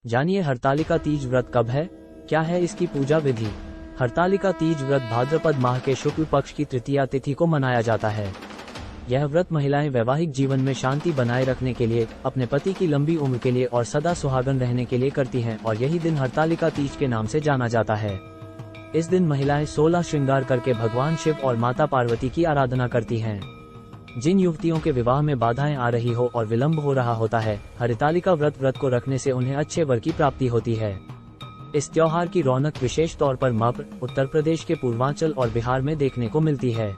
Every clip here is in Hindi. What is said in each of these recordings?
जानिए हरतालिका तीज व्रत कब है, क्या है इसकी पूजा विधि। हरतालिका तीज व्रत भाद्रपद माह के शुक्ल पक्ष की तृतीया तिथि को मनाया जाता है। यह व्रत महिलाएं वैवाहिक जीवन में शांति बनाए रखने के लिए, अपने पति की लंबी उम्र के लिए और सदा सुहागन रहने के लिए करती हैं और यही दिन हरतालिका तीज के नाम से जाना जाता है। इस दिन महिलाएं 16 श्रृंगार करके भगवान शिव और माता पार्वती की आराधना करती हैं। जिन युवतियों के विवाह में बाधाएं आ रही हो और विलंब हो रहा होता है, हरतालिका व्रत को रखने से उन्हें अच्छे वर की प्राप्ति होती है। इस त्योहार की रौनक विशेष तौर पर मप्र, उत्तर प्रदेश के पूर्वांचल और बिहार में देखने को मिलती है।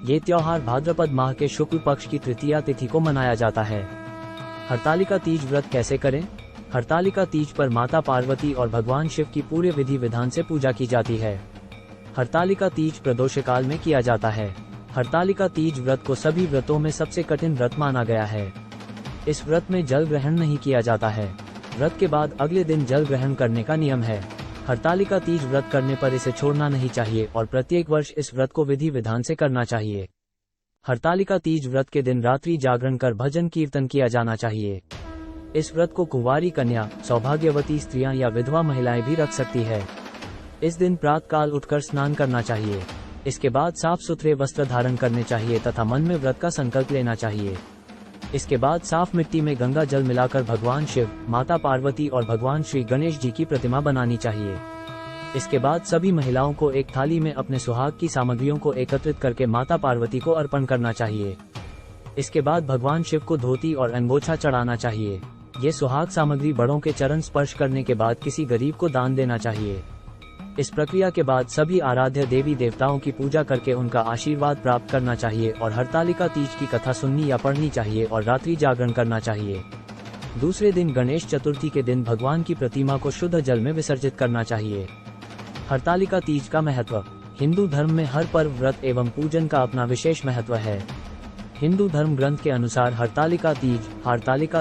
ये त्योहार भाद्रपद माह के शुक्ल पक्ष की तृतीया तिथि को मनाया जाता है। हरतालिका तीज व्रत कैसे करें। हरतालिका तीज पर माता पार्वती और भगवान शिव की पूरे विधि विधान से पूजा की जाती है। हरतालिका तीज प्रदोष काल में किया जाता है। हरतालिका तीज व्रत को सभी व्रतों में सबसे कठिन व्रत माना गया है। इस व्रत में जल ग्रहण नहीं किया जाता है। व्रत के बाद अगले दिन जल ग्रहण करने का नियम है। हरतालिका तीज व्रत करने पर इसे छोड़ना नहीं चाहिए और प्रत्येक वर्ष इस व्रत को विधि विधान से करना चाहिए। हरतालिका तीज व्रत के दिन रात्रि जागरण कर भजन कीर्तन किया जाना चाहिए। इस व्रत को कुंवारी कन्या, सौभाग्यवती स्त्रियां या विधवा महिलाएं भी रख सकती है। इस दिन प्रातःकाल उठकर स्नान करना चाहिए। इसके बाद साफ सुथरे वस्त्र धारण करने चाहिए तथा मन में व्रत का संकल्प लेना चाहिए। इसके बाद साफ मिट्टी में गंगा जल मिलाकर भगवान शिव, माता पार्वती और भगवान श्री गणेश जी की प्रतिमा बनानी चाहिए। इसके बाद सभी महिलाओं को एक थाली में अपने सुहाग की सामग्रियों को एकत्रित करके माता पार्वती को अर्पण करना चाहिए। इसके बाद भगवान शिव को धोती और अंगोछा चढ़ाना चाहिए। ये सुहाग सामग्री बड़ों के चरण स्पर्श करने के बाद किसी गरीब को दान देना चाहिए। इस प्रक्रिया के बाद सभी आराध्य देवी देवताओं की पूजा करके उनका आशीर्वाद प्राप्त करना चाहिए और हरतालिका तीज की कथा सुननी या पढ़नी चाहिए और रात्रि जागरण करना चाहिए। दूसरे दिन गणेश चतुर्थी के दिन भगवान की प्रतिमा को शुद्ध जल में विसर्जित करना चाहिए। हरतालिका तीज का महत्व। हिंदू धर्म में हर पर्व, व्रत एवं पूजन का अपना विशेष महत्व है। हिंदू धर्म ग्रंथ के अनुसार हरतालिका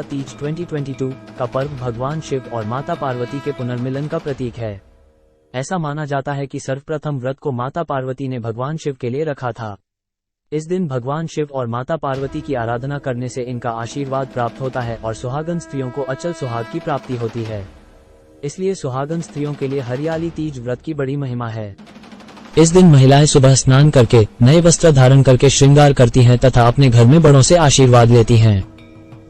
तीज 2022 का पर्व भगवान शिव और माता पार्वती के पुनर्मिलन का प्रतीक है। ऐसा माना जाता है कि सर्वप्रथम व्रत को माता पार्वती ने भगवान शिव के लिए रखा था। इस दिन भगवान शिव और माता पार्वती की आराधना करने से इनका आशीर्वाद प्राप्त होता है और सुहागन स्त्रियों को अचल सुहाग की प्राप्ति होती है। इसलिए सुहागन स्त्रियों के लिए हरियाली तीज व्रत की बड़ी महिमा है। इस दिन महिलाएं सुबह स्नान करके नए वस्त्र धारण करके श्रृंगार करती हैं तथा अपने घर में बड़ों से आशीर्वाद लेती हैं।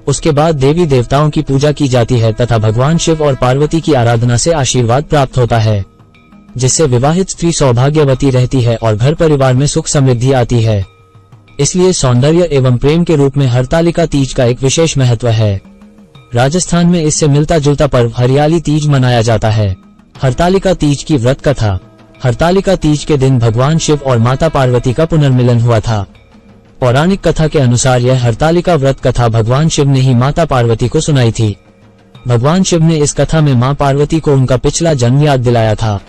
उसके बाद देवी देवताओं की पूजा की जाती है तथा भगवान शिव और पार्वती की आराधना से आशीर्वाद प्राप्त होता है, जिससे विवाहित स्त्री सौभाग्यवती रहती है और घर परिवार में सुख समृद्धि आती है। इसलिए सौंदर्य एवं प्रेम के रूप में हरतालिका तीज का एक विशेष महत्व है। राजस्थान में इससे मिलता जुलता पर्व हरियाली तीज मनाया जाता है। हरतालिका तीज की व्रत कथा। हरतालिका तीज के दिन भगवान शिव और माता पार्वती का पुनर्मिलन हुआ था। पौराणिक कथा के अनुसार यह हरतालिका व्रत कथा भगवान शिव ने ही माता पार्वती को सुनाई थी। भगवान शिव ने इस कथा में मां पार्वती को उनका पिछला जन्म याद दिलाया था।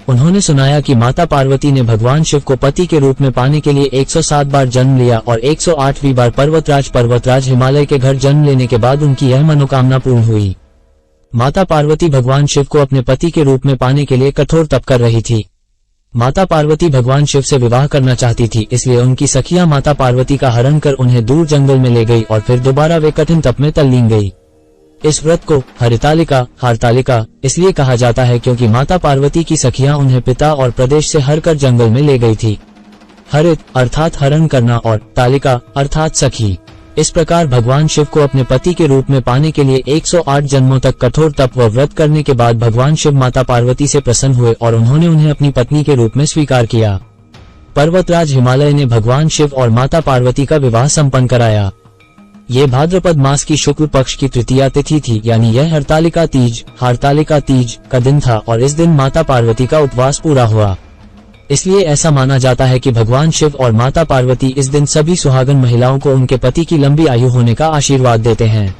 उन्होंने सुनाया कि माता पार्वती ने भगवान शिव को पति के रूप में पाने के लिए 107 बार जन्म लिया और 108वीं बार पर्वतराज हिमालय के घर जन्म लेने के बाद उनकी यह मनोकामना पूर्ण हुई। माता पार्वती भगवान शिव को अपने पति के रूप में पाने के लिए कठोर तप कर रही थी। माता पार्वती भगवान शिव से विवाह करना चाहती थी, इसलिए उनकी सखियां माता पार्वती का हरण कर उन्हें दूर जंगल में ले गई और फिर दोबारा वे कठिन तप में तल्लीन गई। इस व्रत को हरतालिका इसलिए कहा जाता है क्योंकि माता पार्वती की सखियां उन्हें पिता और प्रदेश से हर कर जंगल में ले गई थी। हरित अर्थात हरण करना और तालिका अर्थात सखी। इस प्रकार भगवान शिव को अपने पति के रूप में पाने के लिए 108 जन्मों तक कठोर तप व व्रत करने के बाद भगवान शिव माता पार्वती से प्रसन्न हुए और उन्होंने उन्हें अपनी पत्नी के रूप में स्वीकार किया। पर्वतराज हिमालय ने भगवान शिव और माता पार्वती का विवाह संपन्न कराया। ये भाद्रपद मास की शुक्ल पक्ष की तृतीया तिथि थी, यानी यह हरतालिका तीज का दिन था और इस दिन माता पार्वती का उपवास पूरा हुआ। इसलिए ऐसा माना जाता है कि भगवान शिव और माता पार्वती इस दिन सभी सुहागन महिलाओं को उनके पति की लंबी आयु होने का आशीर्वाद देते हैं।